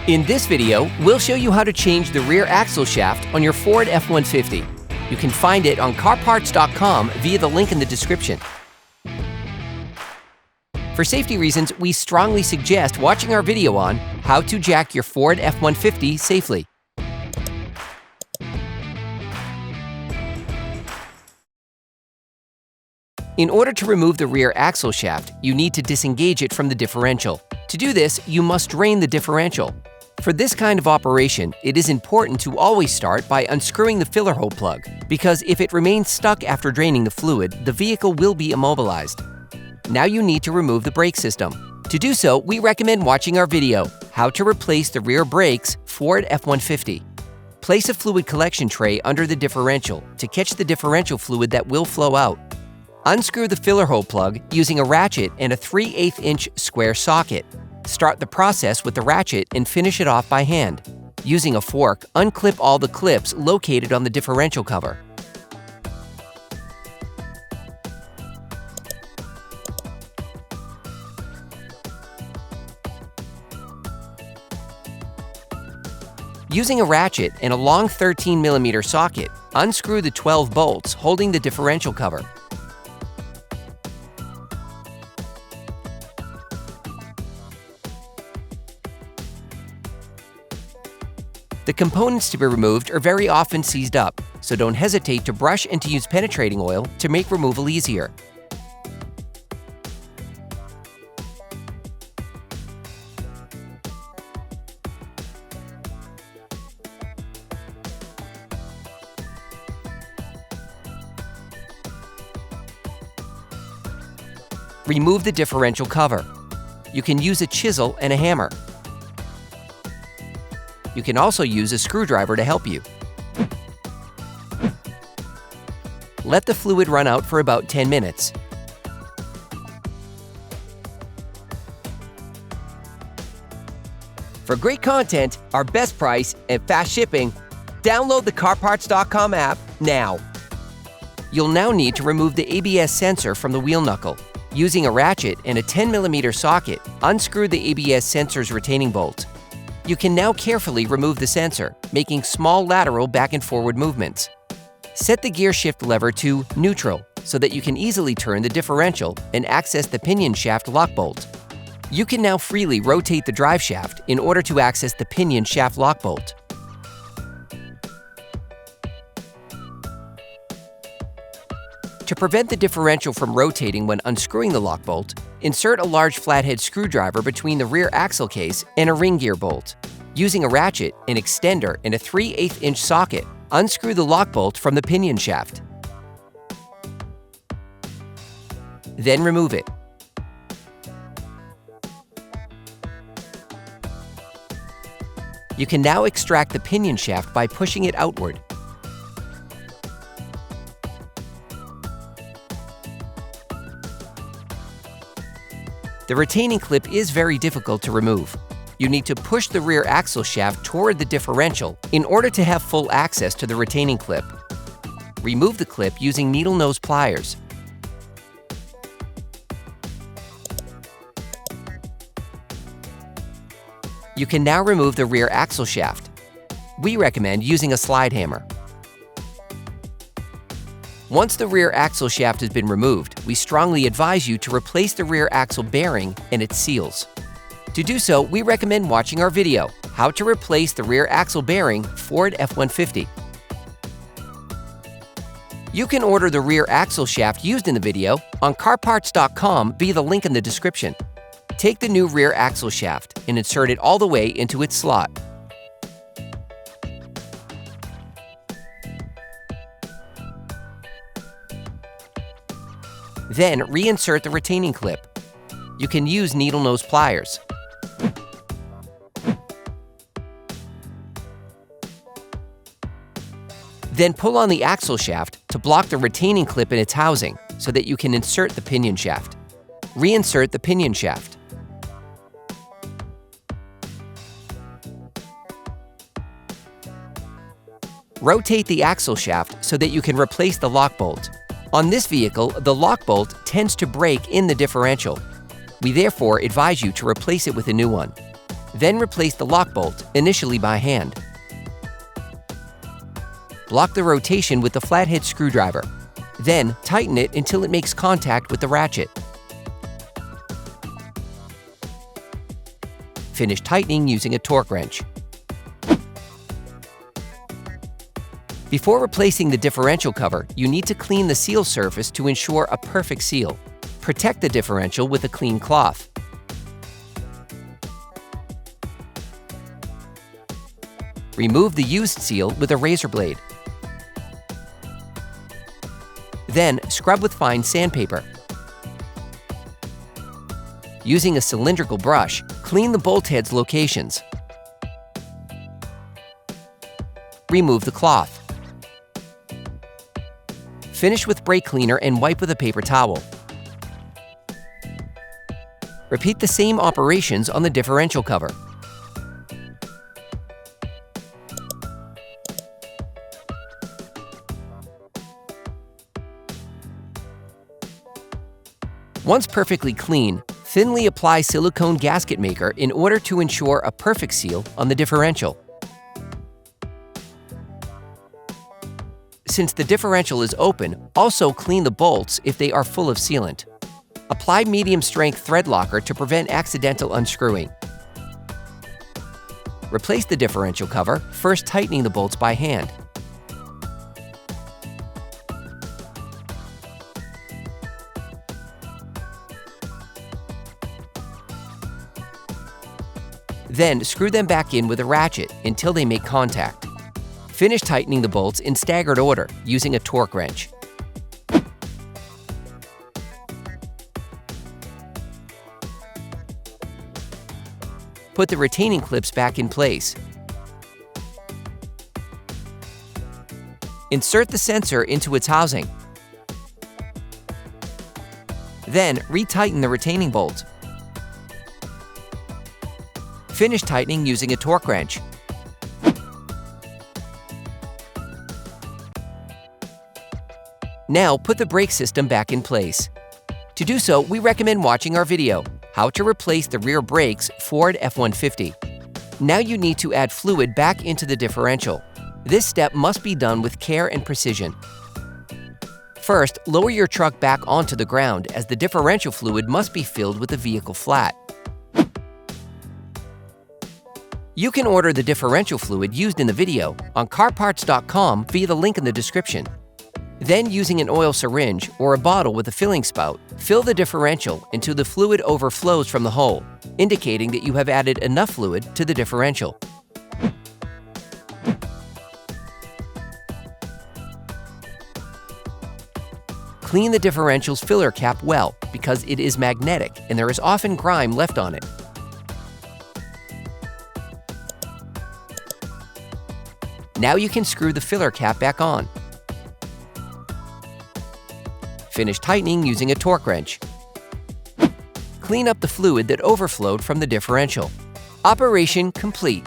In this video, we'll show you how to change the rear axle shaft on your Ford F-150. You can find it on CarParts.com via the link in the description. For safety reasons, we strongly suggest watching our video on how to jack your Ford F-150 safely. In order to remove the rear axle shaft, you need to disengage it from the differential. To do this, you must drain the differential. For this kind of operation, it is important to always start by unscrewing the filler hole plug, because if it remains stuck after draining the fluid, the vehicle will be immobilized. Now you need to remove the brake system. To do so, we recommend watching our video, How to Replace the Rear Brakes Ford F-150. Place a fluid collection tray under the differential to catch the differential fluid that will flow out. Unscrew the filler hole plug using a ratchet and a 3/8 inch square socket. Start the process with the ratchet and finish it off by hand. Using a fork, unclip all the clips located on the differential cover. Using a ratchet and a long 13mm socket, unscrew the 12 bolts holding the differential cover. The components to be removed are very often seized up, so don't hesitate to brush and to use penetrating oil to make removal easier. Remove the differential cover. You can use a chisel and a hammer. You can also use a screwdriver to help you. Let the fluid run out for about 10 minutes. For great content, our best price, and fast shipping, download the CarParts.com app now. You'll now need to remove the ABS sensor from the wheel knuckle. Using a ratchet and a 10mm socket, unscrew the ABS sensor's retaining bolt. You can now carefully remove the sensor, making small lateral back and forward movements. Set the gear shift lever to neutral so that you can easily turn the differential and access the pinion shaft lock bolt. You can now freely rotate the drive shaft in order to access the pinion shaft lock bolt. To prevent the differential from rotating when unscrewing the lock bolt, insert a large flathead screwdriver between the rear axle case and a ring gear bolt. Using a ratchet, an extender, and a 3/8 inch socket, unscrew the lock bolt from the pinion shaft. Then remove it. You can now extract the pinion shaft by pushing it outward. The retaining clip is very difficult to remove. You need to push the rear axle shaft toward the differential in order to have full access to the retaining clip. Remove the clip using needle nose pliers. You can now remove the rear axle shaft. We recommend using a slide hammer. Once the rear axle shaft has been removed, we strongly advise you to replace the rear axle bearing and its seals. To do so, we recommend watching our video, How to Replace the Rear Axle Bearing Ford F-150. You can order the rear axle shaft used in the video on CarParts.com via the link in the description. Take the new rear axle shaft and insert it all the way into its slot. Then reinsert the retaining clip. You can use needle nose pliers. Then pull on the axle shaft to block the retaining clip in its housing so that you can insert the pinion shaft. Reinsert the pinion shaft. Rotate the axle shaft so that you can replace the lock bolt. On this vehicle, the lock bolt tends to break in the differential. We therefore advise you to replace it with a new one. Then replace the lock bolt, initially by hand. Block the rotation with the flathead screwdriver. Then tighten it until it makes contact with the ratchet. Finish tightening using a torque wrench. Before replacing the differential cover, you need to clean the seal surface to ensure a perfect seal. Protect the differential with a clean cloth. Remove the used seal with a razor blade. Then scrub with fine sandpaper. Using a cylindrical brush, clean the bolt head's locations. Remove the cloth. Finish with brake cleaner and wipe with a paper towel. Repeat the same operations on the differential cover. Once perfectly clean, thinly apply silicone gasket maker in order to ensure a perfect seal on the differential. Since the differential is open, also clean the bolts if they are full of sealant. Apply medium-strength thread locker to prevent accidental unscrewing. Replace the differential cover, first tightening the bolts by hand. Then screw them back in with a ratchet until they make contact. Finish tightening the bolts in staggered order using a torque wrench. Put the retaining clips back in place. Insert the sensor into its housing. Then retighten the retaining bolt. Finish tightening using a torque wrench. Now put the brake system back in place. To do so, we recommend watching our video, How to Replace the Rear Brakes Ford F-150. Now you need to add fluid back into the differential. This step must be done with care and precision. First, lower your truck back onto the ground as the differential fluid must be filled with the vehicle flat. You can order the differential fluid used in the video on CarParts.com via the link in the description. Then, using an oil syringe or a bottle with a filling spout, fill the differential until the fluid overflows from the hole, indicating that you have added enough fluid to the differential. Clean the differential's filler cap well because it is magnetic and there is often grime left on it. Now you can screw the filler cap back on. Finish tightening using a torque wrench. Clean up the fluid that overflowed from the differential. Operation complete.